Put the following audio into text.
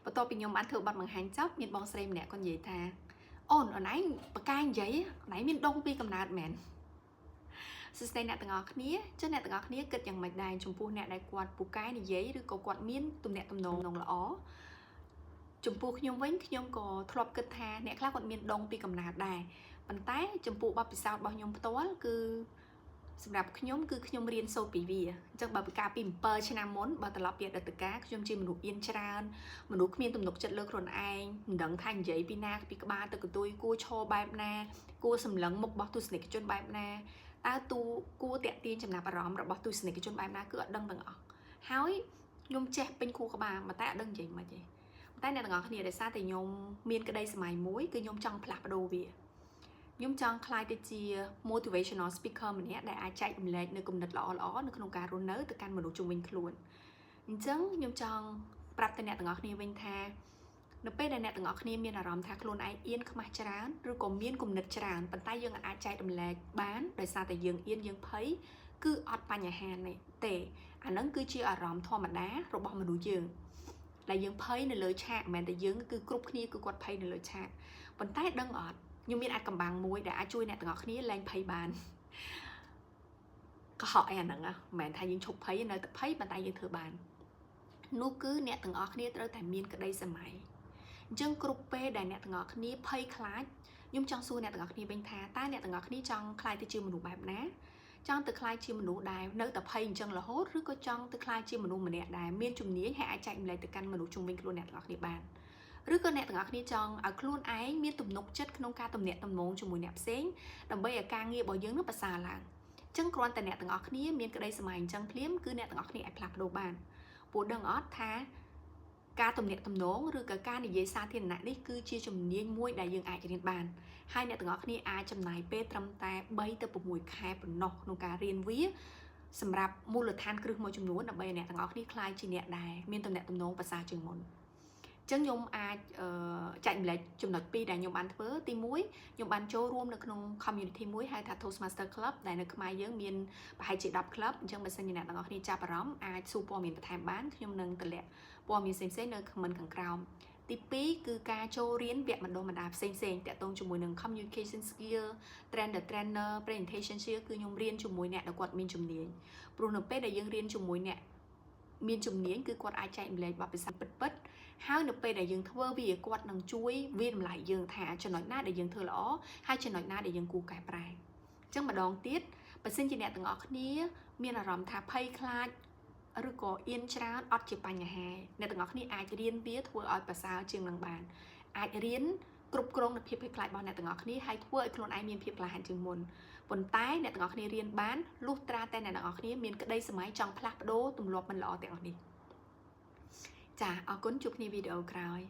បន្ទាប់ពីខ្ញុំបានធ្វើបទបង្ហាញចប់មានបងស្រីម្នាក់គាត់និយាយថាអូនឯងបកាយនិយាយឯងមានដងពីកំណើតមែនសួស្តីអ្នកទាំងអស់គ្នាចឹងអ្នកទាំងអស់គ្នាគិតយ៉ាងម៉េចដែរចំពោះអ្នកដែលគាត់ពូកែនិយាយឬក៏គាត់មានទំនាក់ទំនងល្អចំពោះខ្ញុំវិញខ្ញុំក៏ធ្លាប់គិតថាអ្នកខ្លះគាត់មានដងពីកំណើតដែរប៉ុន្តែចំពោះបទពិសោធន៍របស់ខ្ញុំផ្ទាល់គឺសម្រាប់ខ្ញុំគឺខ្ញុំរៀនសូត្រពីវាអញ្ចឹងបើពីកាលពី7ឆ្នាំមុនបើត្រឡប់ពីអតីតកាលខ្ញុំជាមនុស្សអៀនច្រើនមនុស្សគ្មានទំនុកចិត្តលើខ្លួនឯងមិនដឹងថានិយាយពីណាពីក្បាលទៅកន្ទុយគួរឈរបែបណាគួរសម្លឹងមុខរបស់ទស្សនិកជនបែបណាតើគួរតាក់ទាញចំណាប់អារម្មណ៍របស់ទស្សនិកជនបែបណាគឺអត់ដឹងទាំងអស់ហើយខ្ញុំចេះពេញខួរក្បាលតែអត់ដឹងនិយាយមិនទេតែអ្នកទាំងអស់គ្នាដោយសារតែខ្ញុំមានក្តីសម័យមួយគឺខ្ញុំចង់ផ្លាស់ប្ដូរវាខ្ញុំចង់ក្លាយទៅជា motivational speaker ម្នាក់ដែលអាចចែករំលែកនៅគំនិតល្អៗនៅក្នុងការរស់នៅទៅកាន់មនុស្សជុំវិញខ្លួនអញ្ចឹងខ្ញុំចង់ប្រាប់ទៅអ្នកទាំងអស់គ្នាវិញថានៅពេលដែលអ្នកទាំងអស់គ្នាមានអារម្មណ៍ថាខ្លួនឯងអៀនខ្មាស់ច្រើនឬក៏មានគំនិតច្រើនប៉ុន្តែយើងអាចចែករំលែកបានដោយសារតែយើងអៀនយើងភ័យគឺអត់បញ្ហាទេអាហ្នឹងគឺជាអារម្មណ៍ធម្មតារបស់មនុស្សយើងដែលយើងភ័យនៅលើឆាកមិនមែនតែយើងគឺគ្រប់គ្នាគឺគាត់ភ័យនៅលើឆាកប៉ុន្តែដឹងអត់ខ្ញុំមានអាចកំបាំងមួយដែលអាចជួយអ្នកទាំងអស់គ្នាលែងភ័យបានកុហកអីអាហ្នឹងមិនមែនថាយើងឈប់ភ័យនៅតែភ័យប៉ុន្តែយើងធ្វើបាននោះគឺអ្នកទាំងអស់គ្នាត្រូវតែមានក្តីសម័យអញ្ចឹងគ្រប់ពេលដែលអ្នកទាំងអស់គ្នាភ័យខ្លាចខ្ញុំចង់សួរអ្នកទាំងអស់គ្នាវិញថាតើអ្នកទាំងអស់គ្នាចង់ខ្លាចទៅជាមនុស្សបែបណាចង់ទៅខ្លាចជាមនុស្សដែលនៅតែភ័យអញ្ចឹងរហូតឬក៏ចង់ទៅខ្លាចជាមនុស្សម្នាក់ដែលមានជំនាញហើយអាចចែករំលែកទៅកាន់មនុស្សជុំវិញខ្លួនអ្នកទាំងអស់គ្នាបានឬក៏អ្នកទាំងអស់គ្នាចង់ឲ្យខ្លួនឯងមានទំនុកចិត្តក្នុងការទំនាក់ទំនងជាមួយអ្នកផ្សេងដើម្បីឲ្យការងាររបស់យើងនឹងប្រសើរឡើងអញ្ចឹងគ្រាន់តែអ្នកទាំងអស់គ្នាមានក្តីសម័យអញ្ចឹងភ្លាមគឺអ្នកទាំងអស់គ្នាអាចផ្លាស់ប្ដូរបានព្រោះដឹងអត់ថាការទំនាក់ទំនងឬក៏ការនិយាយសាធារណៈនេះគឺជាជំនាញមួយដែលយើងអាចរៀនបានហើយអ្នកទាំងអស់គ្នាអាចចំណាយពេលត្រឹមតែ3ទៅ6ខែប៉ុណ្ណោះក្នុងការរៀនវាសម្រាប់មូលដ្ឋានគ្រឹះមួយចំនួនដើម្បីឲ្យអ្នកទាំងអស់គ្នាក្លាយជាអ្នកដែលមានទំនាក់ទំនងប្រសើរជាងមុនចឹងខ្ញុំអាចចែករំលែកចំណុច2ដែលខ្ញុំបានធ្វើទី1ខ្ញុំបានចូលរួមនៅក្នុង community មួយហៅថា Toastmaster Club ដែលនៅខ្មែរយើងមានប្រហែលជា10 club អញ្ចឹងបើសិនជាអ្នកទាំងអស់គ្នាចាប់អារម្មណ៍អាចសួរព័ត៌មានបន្ថែមបានខ្ញុំនឹងតម្លាក់ព័ត៌មានផ្សេងៗនៅ comment ខាងក្រោមទី2គឺការចូលរៀនវគ្គបណ្ដុះបណ្ដាលផ្សេងៗតាក់ទងជាមួយនឹង communication skill trainer presentation skill គឺខ្ញុំរៀនជាមួយអ្នកដែលគាត់មានជំនាញព្រោះនៅពេលដែលយើងរៀនជាមួយអ្នកមានជំនាញគឺគាត់អាចចែករំលែកបទពិសោធន៍ពិតៗហើយនៅពេលដែលយើងធ្វើវាគាត់នឹងជួយវាតម្លៃយើងថាចំណុចណាដែលយើងធ្វើល្អហើយចំណុចណាដែលយើងគួរកែប្រែអញ្ចឹងម្ដងទៀតបើសិនជាអ្នកទាំងអស់គ្នាមានអារម្មណ៍ថាភ័យខ្លាចឬក៏អៀនច្រើនអត់ជាបញ្ហាអ្នកទាំងអស់គ្នាអាចរៀនវាធ្វើឲ្យប្រសើរជាងនឹងបានអាចរៀនគ្រប់គ្រងនូវភាពភ័យខ្លាចរបស់អ្នកទាំងអស់គ្នាហើយធ្វើឲ្យខ្លួនឯងមានភាពក្លាហានជាងមុនប៉ុន្តែអ្នកទាំងអស់គ្នារៀនបានលុះត្រាតែអ្នកទាំងអស់គ្នាមានក្តីសម័យចង់ផ្លាស់ប្ដូរទម្លាប់មិនល្អទាំងអស់នេះចាអរគុណជួបគ្នាវីដេអូក្រោយ